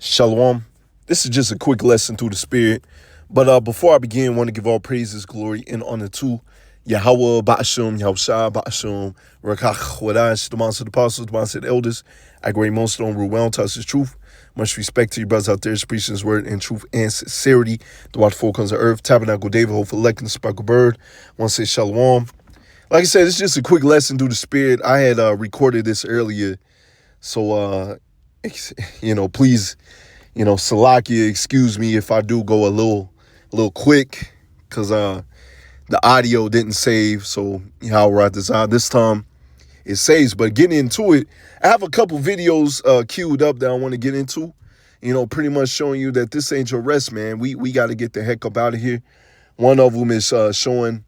Shalom. This is just a quick lesson through the Spirit. But before I begin, I want to give all praises, glory, and honor to Yahweh, Ba'ashum, Yahushua, Ba'ashum, Rakach, Wadash, the monster, the apostles, the monster, the elders. I great most don't rule well, touch his truth. Much respect to you brothers out there, preaching his word in truth and sincerity. The watch four comes of earth, tabernacle, David, hopeful, electing, sparkle bird. Want to say shalom. Like I said, it's just a quick lesson through the Spirit. I had recorded this earlier. So, please, Salakia, excuse me if I do go a little quick, because the audio didn't save. So, this time it saves. But getting into it, I have a couple videos queued up that I want to get into. Pretty much showing you that this ain't your rest, man. We got to get the heck up out of here. One of them is showing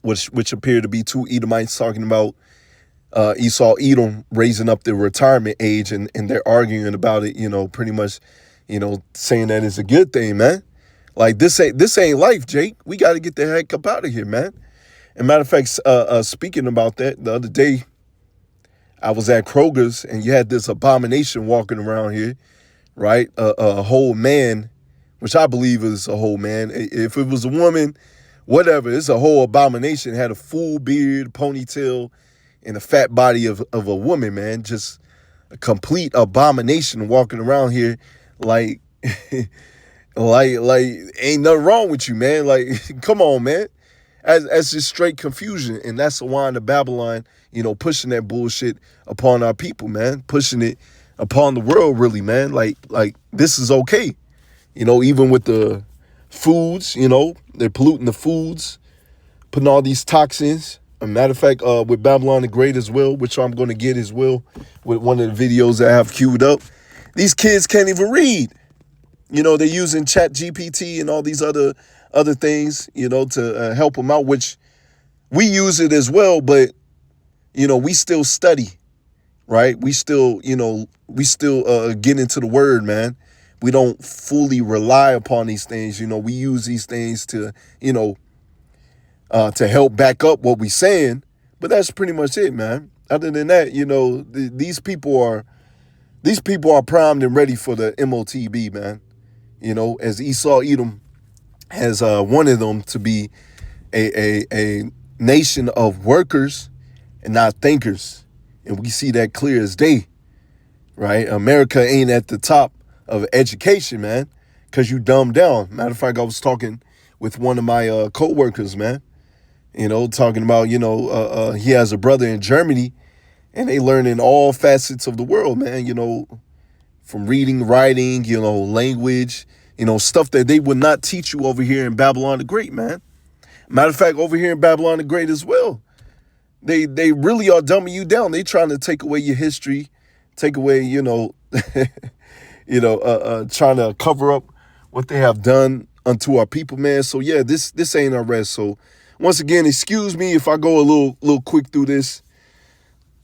which appear to be two Edomites talking about Esau, Edom raising up the retirement age, and they're arguing about it, pretty much, saying that it's a good thing, man. Like, this ain't life, Jake. We got to get the heck up out of here, man. And matter of fact, speaking about that, the other day, I was at Kroger's, and you had this abomination walking around here, right? A whole man, which I believe is a whole man. If it was a woman, whatever, it's a whole abomination. It had a full beard, ponytail, and a fat body of a woman, man. Just a complete abomination walking around here like like ain't nothing wrong with you, man. Like, come on, man. As just straight confusion. And that's the wine of Babylon, pushing that bullshit upon our people, man. Pushing it upon the world, really, man. Like this is okay. Even with the foods, they're polluting the foods, putting all these toxins. A matter of fact, with Babylon the Great as well, which I'm going to get as well with one of the videos that I have queued up. These kids can't even read. They're using Chat GPT and all these other things, to help them out, which we use it as well. But, we still study, right? We still get into the word, man. We don't fully rely upon these things. We use these things to help back up what we're saying, but that's pretty much it, man. Other than that, these people are primed and ready for the MOTB, man. As Esau Edom has wanted them to be a nation of workers and not thinkers, and we see that clear as day, right? America ain't at the top of education, man, because you dumb down. Matter of fact, I was talking with one of my co-workers, man. Talking about, he has a brother in Germany, and they learn in all facets of the world, man, from reading, writing, language, stuff that they would not teach you over here in Babylon the Great, man. Matter of fact, over here in Babylon the Great as well, they really are dumbing you down. They trying to take away your history, take away, trying to cover up what they have done unto our people, man. So yeah, this ain't our rest. So once again, excuse me if I go a little quick through this.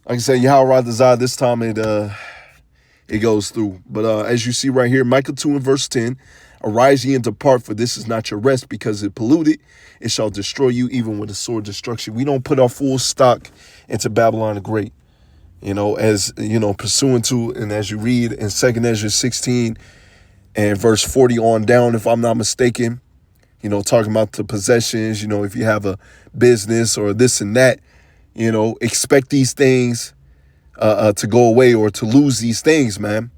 Like I said, Yahweh Razah, this time it goes through. But as you see right here, Micah 2 and verse 10, arise ye and depart, for this is not your rest, because it polluted. It shall destroy you even with a sword destruction. We don't put our full stock into Babylon the Great. As, pursuant to, and as you read in 2nd Ezra 16 and verse 40 on down, if I'm not mistaken, talking about the possessions, if you have a business or this and that, expect these things to go away or to lose these things, man.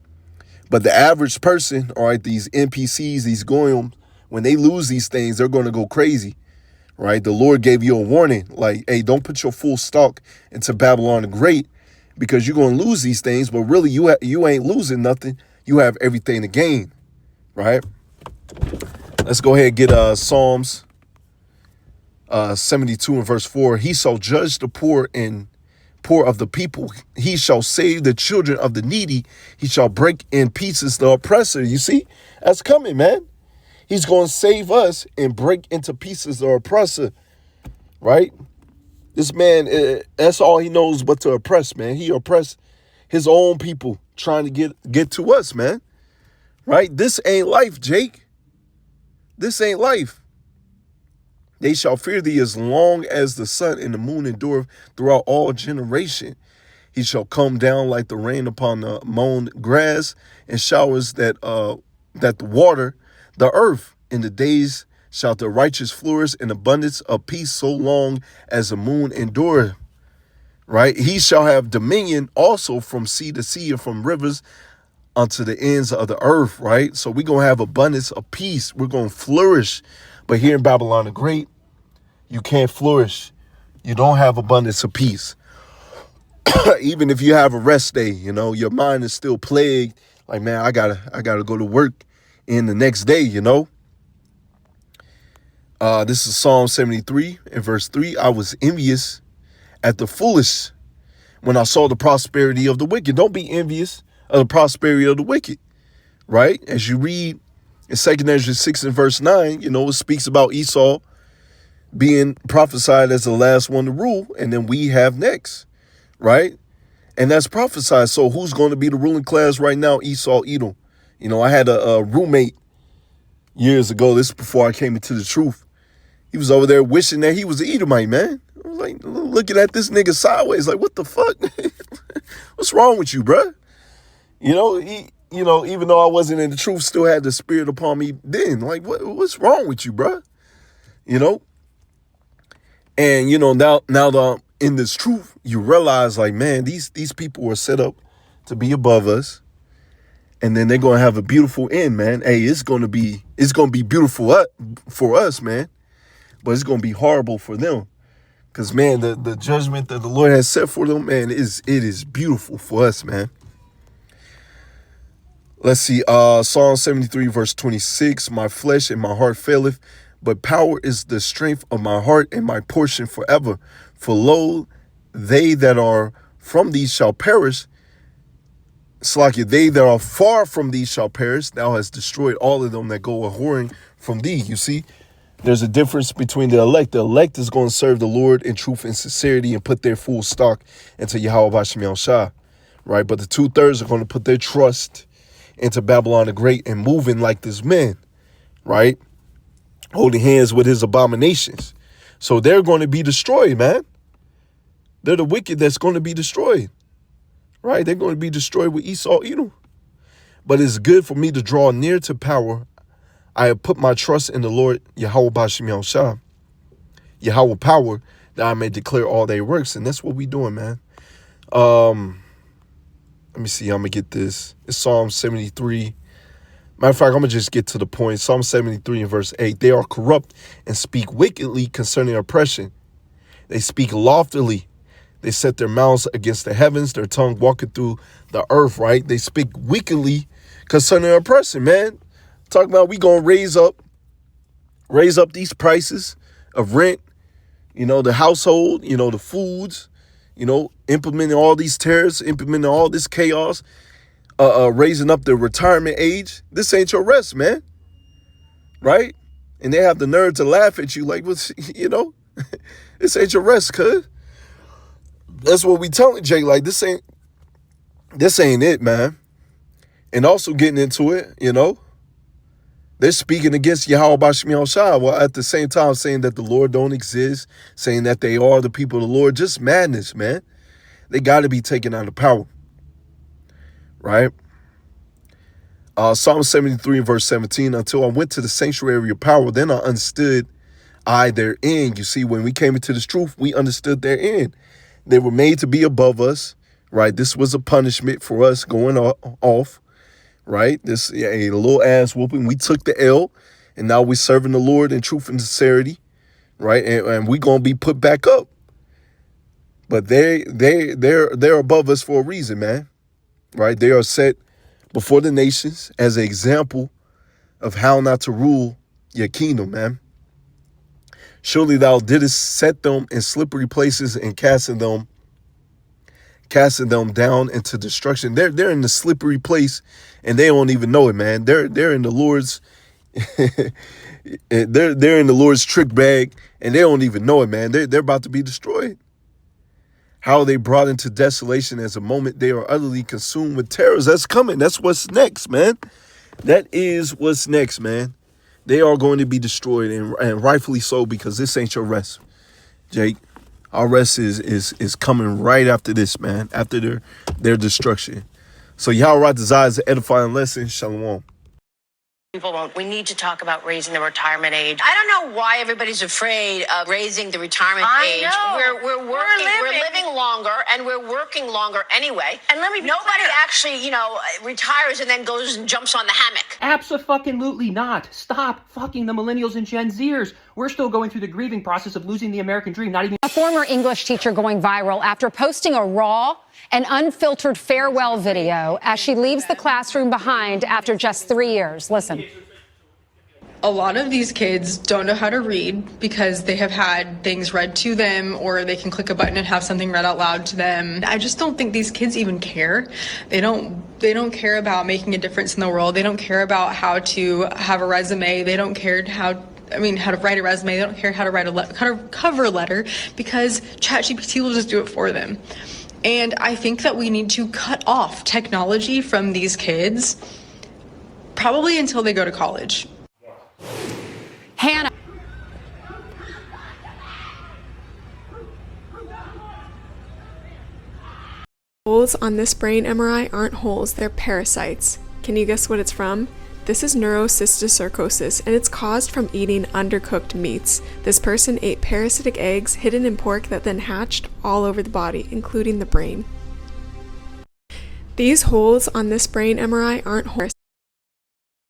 But the average person, all right, these NPCs, these goyim, when they lose these things, they're going to go crazy, right? The Lord gave you a warning, like, hey, don't put your full stock into Babylon the Great, because you're going to lose these things, but really you ain't losing nothing. You have everything to gain, right? Let's go ahead and get Psalms 72 and verse 4. He shall judge the poor of the people. He shall save the children of the needy. He shall break in pieces the oppressor. You see, that's coming, man. He's going to save us and break into pieces the oppressor, right? This man, that's all he knows but to oppress, man. He oppressed his own people trying to get to us, man, right? This ain't life, Jake. This ain't life. They shall fear thee as long as the sun and the moon endure throughout all generation. He shall come down like the rain upon the mown grass, and showers that the water the earth. In the days shall the righteous flourish in abundance of peace, so long as the moon endureth. Right? He shall have dominion also from sea to sea, and from rivers unto the ends of the earth. Right? So we're going to have abundance of peace. We're going to flourish. But here in Babylon the Great, you can't flourish. You don't have abundance of peace. Even if you have a rest day, your mind is still plagued. Like, man, I gotta go to work in the next day, This is Psalm 73 and verse 3. I was envious at the foolish when I saw the prosperity of the wicked. Don't be envious of the prosperity of the wicked, right? As you read in 2 Ezra 6 and verse 9, it speaks about Esau being prophesied as the last one to rule, and then we have next, right? And that's prophesied. So who's going to be the ruling class right now? Esau, Edom. I had a roommate years ago. This is before I came into the truth. He was over there wishing that he was an Edomite, man. I was like looking at this nigga sideways, like, what the fuck? What's wrong with you, bruh? Even though I wasn't in the truth, still had the spirit upon me then. Like, what's wrong with you, bruh? And now in this truth, you realize, like, man, these people were set up to be above us, and then they're gonna have a beautiful end, man. Hey, it's gonna be beautiful for us, man, but it's gonna be horrible for them, because, man, the judgment that the Lord has set for them, man, it is beautiful for us, man. Let's see, Psalm 73 verse 26. My flesh and my heart faileth, but power is the strength of my heart and my portion forever. For lo, they that are from thee shall perish. Slakia, they that are far from thee shall perish. Thou hast destroyed all of them that go a-whoring from thee. You see, there's a difference between the elect. The elect is going to serve the Lord in truth and sincerity and put their full stock into Yahweh Bashem Yahushua, right? But the 2/3 are going to put their trust into Babylon the Great and moving like this man, right? Holding hands with his abominations. So they're going to be destroyed, man. They're the wicked that's going to be destroyed, right? They're going to be destroyed with Esau, Edom. But it's good for me to draw near to power. I have put my trust in the Lord, Yahweh Bashem Yahushua, Yahweh power, that I may declare all their works. And that's what we doing, man. Let me see. I'm going to get this. It's Psalm 73. Matter of fact, I'm going to just get to the point. Psalm 73 and verse 8. They are corrupt and speak wickedly concerning oppression. They speak loftily. They set their mouths against the heavens. Their tongue walking through the earth, right? They speak wickedly concerning oppression, man. Talking about we going to raise up these prices of rent, the household, the foods, implementing all these tariffs, implementing all this chaos. Raising up the retirement age. This ain't your rest, man. Right? And they have the nerve to laugh at you like, what's, this ain't your rest, cuz. That's what we telling Jay. Like, this ain't it, man. And also getting into it, they're speaking against Yahweh Bashem Yahushua, while at the same time saying that the Lord don't exist, saying that they are the people of the Lord. Just madness, man. They got to be taken out of power. Right? Psalm 73 verse 17. Until I went to the sanctuary of power, then I understood their end. You see, when we came into this truth, we understood their end. They were made to be above us, right? This was a punishment for us going off, right? This a little ass whooping. We took the L, and now we're serving the Lord in truth and sincerity, right? And we're gonna be put back up. But they're above us for a reason, man. Right? They are set before the nations as an example of how not to rule your kingdom, man. Surely thou didst set them in slippery places and casting them down into destruction. They're in the slippery place and they don't even know it, man. They're in the Lord's they're in the Lord's trick bag and they don't even know it, man. They're about to be destroyed. How are they brought into desolation as a moment they are utterly consumed with terrors? That's coming. That's what's next, man. That is what's next, man. They are going to be destroyed, and rightfully so, because this ain't your rest, Jake. Our rest is coming right after this, man. After their destruction. So Yahweh desires an edifying lesson. Shalom. People won't. We need to talk about raising the retirement age. I don't know why everybody's afraid of raising the retirement age. We're working, we're living longer, and we're working longer anyway. And let me be nobody clear. Actually, retires and then goes and jumps on the hammock. Absolutely not. Stop fucking the millennials and Gen Zers. We're still going through the grieving process of losing the American dream. Not even a former English teacher going viral after posting a raw and unfiltered farewell video as she leaves the classroom behind after just 3 years. Listen. A lot of these kids don't know how to read because they have had things read to them, or they can click a button and have something read out loud to them. I just don't think these kids even care. They don't care about making a difference in the world. They don't care about how to have a resume. They don't care how to write a resume. They don't care how to write a cover letter because ChatGPT will just do it for them. And I think that we need to cut off technology from these kids, probably until they go to college. Hannah. Holes on this brain MRI aren't holes, they're parasites. Can you guess what it's from? This is neurocysticercosis, and it's caused from eating undercooked meats. This person ate parasitic eggs hidden in pork that then hatched all over the body, including the brain. These holes on this brain MRI aren't holes.